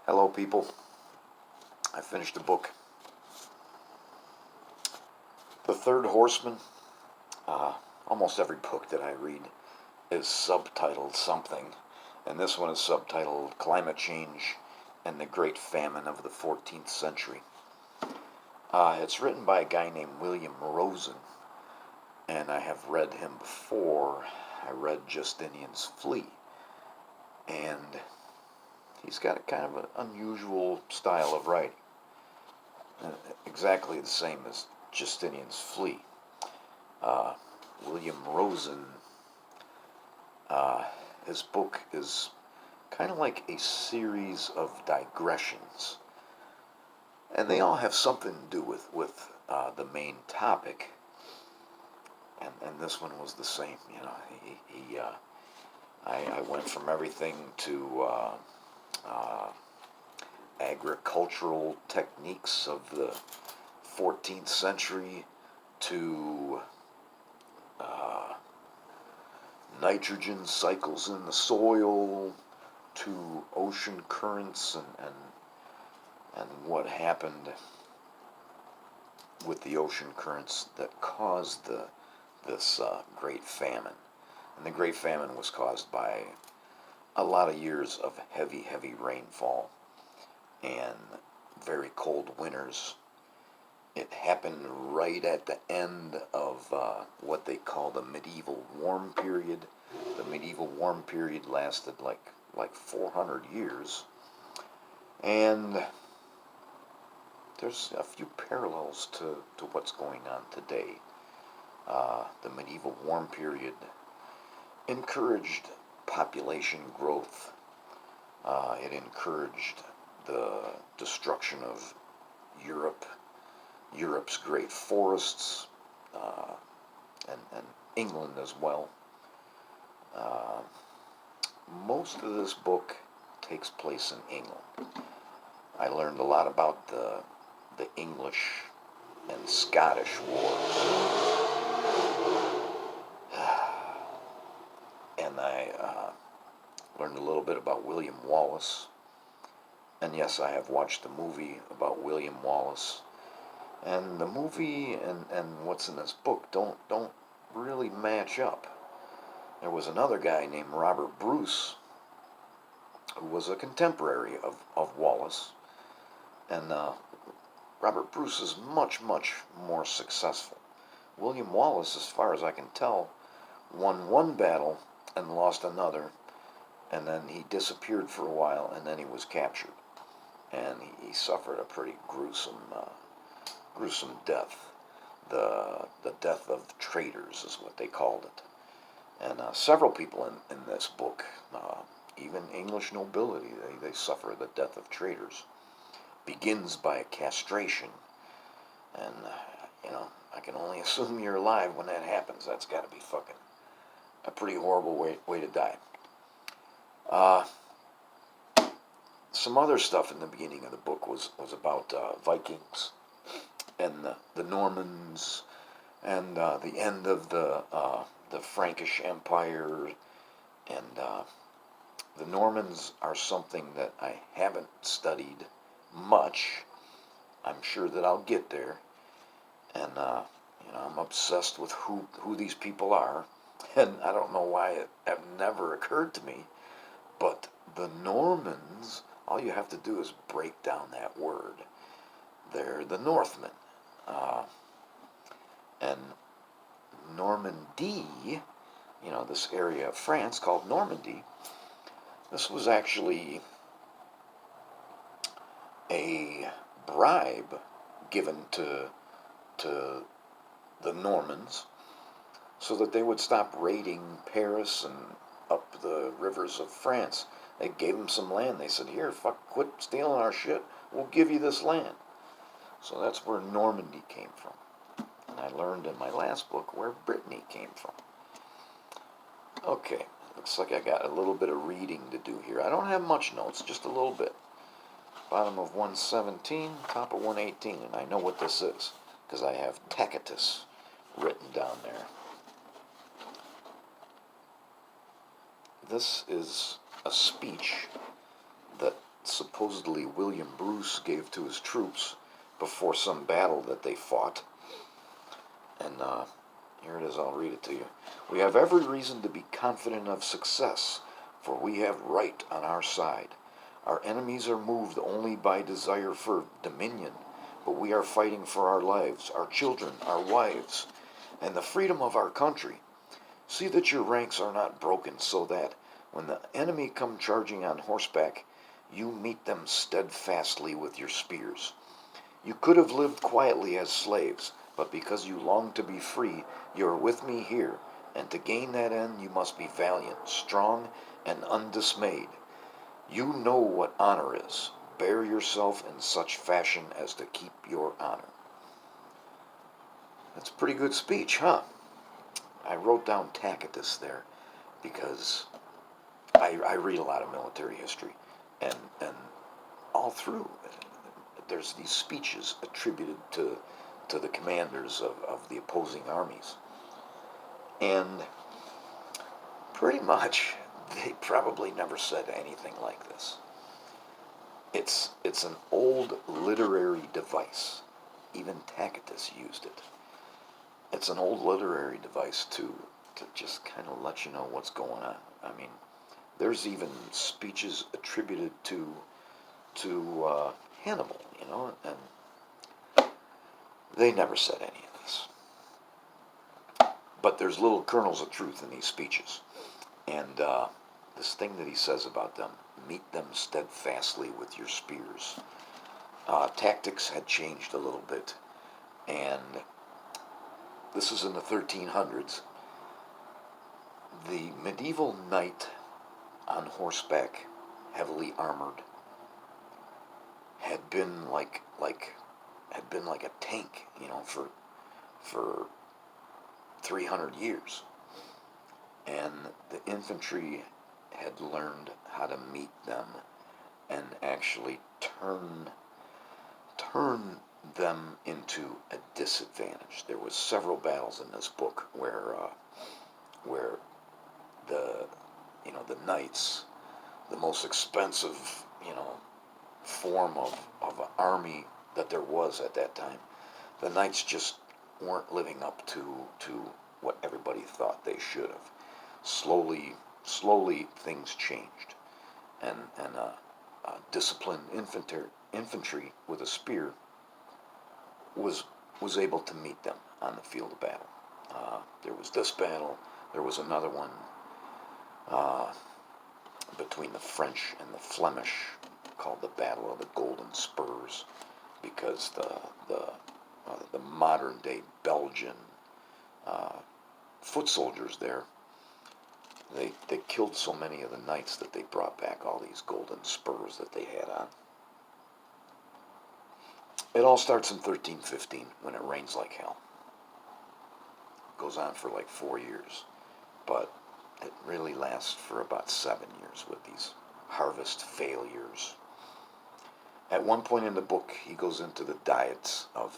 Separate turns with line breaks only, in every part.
Hello, people. I finished a book, The Third Horseman. Almost every book that I read is subtitled something, and this one is subtitled Climate Change and the Great Famine of the 14th Century. It's written by a guy named William Rosen, and I have read him before. I read Justinian's Flea, and he's got a kind of an unusual style of writing. Exactly the same as Justinian's Flea. William Rosen, his book is kind of like a series of digressions, and they all have something to do with the main topic. And this one was the same. I went from everything to agricultural techniques of the 14th century to nitrogen cycles in the soil to ocean currents and what happened with the ocean currents that caused this Great Famine. And the Great Famine was caused by a lot of years of heavy rainfall and very cold winters. It happened right at the end of what they call the medieval warm period. The medieval warm period lasted like 400 years. And there's a few parallels to what's going on today. The medieval warm period encouraged population growth. It encouraged the destruction of Europe's great forests, and England as well. Most of this book takes place in England. I learned a lot about the English and Scottish wars, and I learned a little bit about William Wallace. And yes, I have watched the movie about William Wallace. And the movie and what's in this book don't really match up. There was another guy named Robert Bruce who was a contemporary of Wallace. And Robert Bruce is much more successful. William Wallace, as far as I can tell, won one battle and lost another. And then he disappeared for a while, and then he was captured. And he suffered a pretty gruesome death. The death of traitors is what they called it. And several people in this book, even English nobility, they suffer the death of traitors. Begins by castration. And, I can only assume you're alive when that happens. That's got to be fucking a pretty horrible way to die. Some other stuff in the beginning of the book was about Vikings and the Normans and the end of the Frankish Empire. And the Normans are something that I haven't studied much. I'm sure that I'll get there. And I'm obsessed with who these people are. And I don't know why it never occurred to me, but the Normans, all you have to do is break down that word. They're the Northmen. And Normandy, this area of France called Normandy, this was actually a bribe given to the Normans so that they would stop raiding Paris and up the rivers of France. They gave them some land. They said, here, quit stealing our shit. We'll give you this land. So that's where Normandy came from. And I learned in my last book where Brittany came from. Okay, looks like I got a little bit of reading to do here. I don't have much notes, just a little bit. Bottom of 117, top of 118, and I know what this is, because I have Tacitus written down there. This is a speech that supposedly William Bruce gave to his troops before some battle that they fought. And here it is, I'll read it to you. We have every reason to be confident of success, for we have right on our side. Our enemies are moved only by desire for dominion, but we are fighting for our lives, our children, our wives, and the freedom of our country. See that your ranks are not broken, so that, when the enemy come charging on horseback, you meet them steadfastly with your spears. You could have lived quietly as slaves, but because you long to be free, you are with me here, and to gain that end you must be valiant, strong, and undismayed. You know what honor is. Bear yourself in such fashion as to keep your honor. That's a pretty good speech, huh? I wrote down Tacitus there because I read a lot of military history, and all through there's these speeches attributed to the commanders of the opposing armies. And pretty much they probably never said anything like this. It's an old literary device. Even Tacitus used it. It's an old literary device to just kind of let you know what's going on. I mean, there's even speeches attributed to Hannibal, and they never said any of this. But there's little kernels of truth in these speeches. And this thing that he says about them, meet them steadfastly with your spears. Tactics had changed a little bit, and this is in the 1300s. The medieval knight on horseback, heavily armored, had been like a tank, for 300 years. And the infantry had learned how to meet them and actually turn them into a disadvantage. There was several battles in this book where the knights, the most expensive form of an army that there was at that time, the knights just weren't living up to what everybody thought they should have. Slowly things changed, and disciplined infantry with a spear was able to meet them on the field of battle. There was this battle. There was another one between the French and the Flemish, called the Battle of the Golden Spurs, because the modern day Belgian foot soldiers there, they killed so many of the knights that they brought back all these golden spurs that they had on. It all starts in 1315 when it rains like hell. It goes on for like 4 years, but it really lasts for about 7 years with these harvest failures. At one point in the book, he goes into the diets of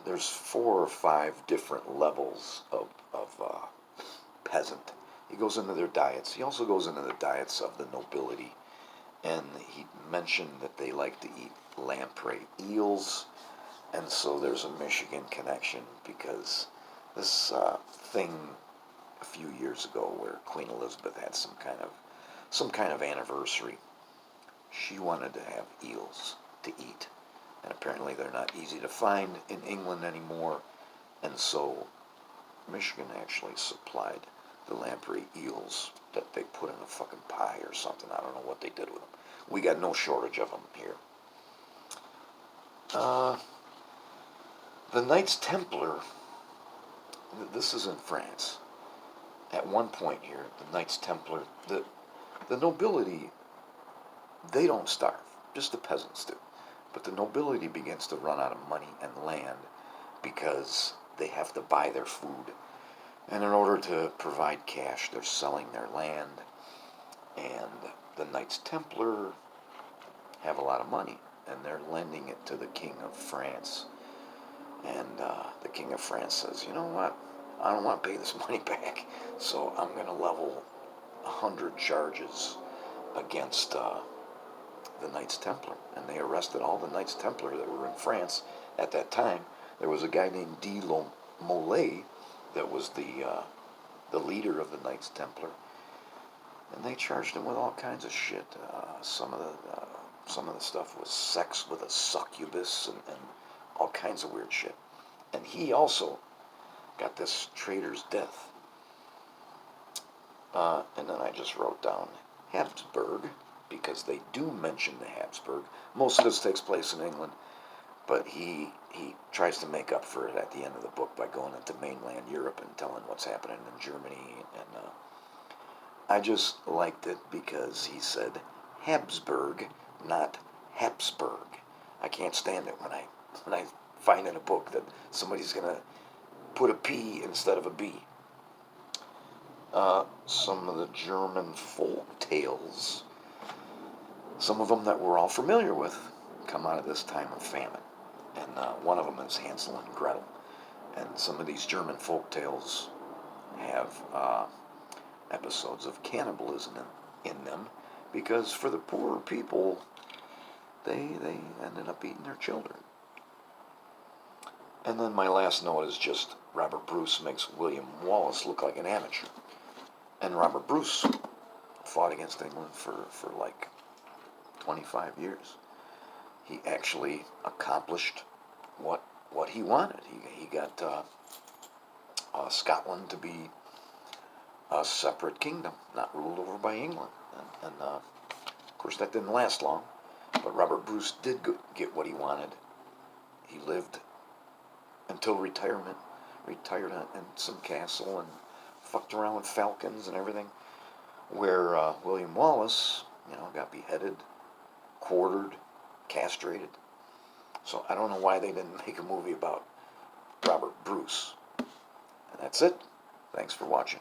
there's 4 or 5 different levels of peasant. He goes into their diets. He also goes into the diets of the nobility. And he mentioned that they like to eat lamprey eels. And so there's a Michigan connection, because this thing a few years ago where Queen Elizabeth had some kind of anniversary, she wanted to have eels to eat. And apparently they're not easy to find in England anymore. And so Michigan actually supplied the lamprey eels that they put in a fucking pie or something. I don't know what they did with them. We got no shortage of them here. The Knights Templar, this is in France. At one point here, the Knights Templar, the nobility, they don't starve. Just the peasants do. But the nobility begins to run out of money and land because they have to buy their food. And in order to provide cash, they're selling their land. And the Knights Templar have a lot of money, and they're lending it to the King of France. And the King of France says, you know what? I don't want to pay this money back, so I'm going to level 100 charges against the Knights Templar, and they arrested all the Knights Templar that were in France at that time. There was a guy named de Molay that was the leader of the Knights Templar, and they charged him with all kinds of shit. Some of the stuff was sex with a succubus and all kinds of weird shit. And he also got this traitor's death. And then I just wrote down Habsburg, because they do mention the Habsburg. Most of this takes place in England, but he tries to make up for it at the end of the book by going into mainland Europe and telling what's happening in Germany. And I just liked it because he said Habsburg, not Habsburg. I can't stand it when I find in a book that somebody's gonna put a P instead of a B. Some of the German folk tales, some of them that we're all familiar with, come out of this time of famine. And one of them is Hansel and Gretel. And some of these German folk tales have episodes of cannibalism in them, because for the poorer people, they ended up eating their children. And then my last note is just Robert Bruce makes William Wallace look like an amateur. And Robert Bruce fought against England for like 25 years. He actually accomplished what he wanted. He got Scotland to be a separate kingdom, not ruled over by England. And of course, that didn't last long. But Robert Bruce did get what he wanted. He lived until retirement, retired in some castle and fucked around with falcons and everything. Where William Wallace, got beheaded, quartered, castrated. So I don't know why they didn't make a movie about Robert Bruce. And that's it. Thanks for watching.